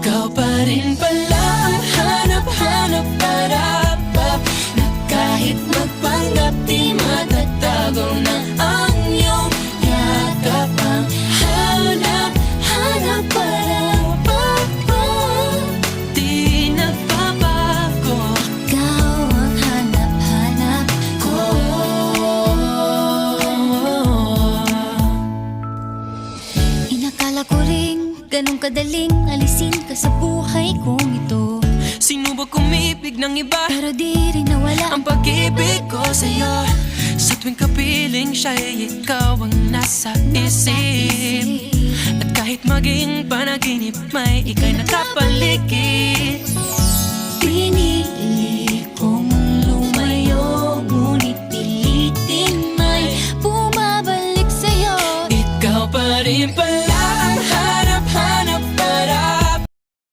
ikaw pa rin pala ang hanap-hanap para pa, na kahit magpanggap di matatago na ang iyong yakap. Ang hanap-hanap para pa, di nagbabago. Ikaw ang hanap-hanap ko. Inakala ko ring ganun kadaling alisin ka sa buhay kong ito. Sinubok umibig ng iba, Pero di rin nawala ang pag-ibig ko sa'yo. Sa tuwing kapiling siya ay ikaw ang nasa isip. At kahit maging panaginip, may ika'y nakapaligid.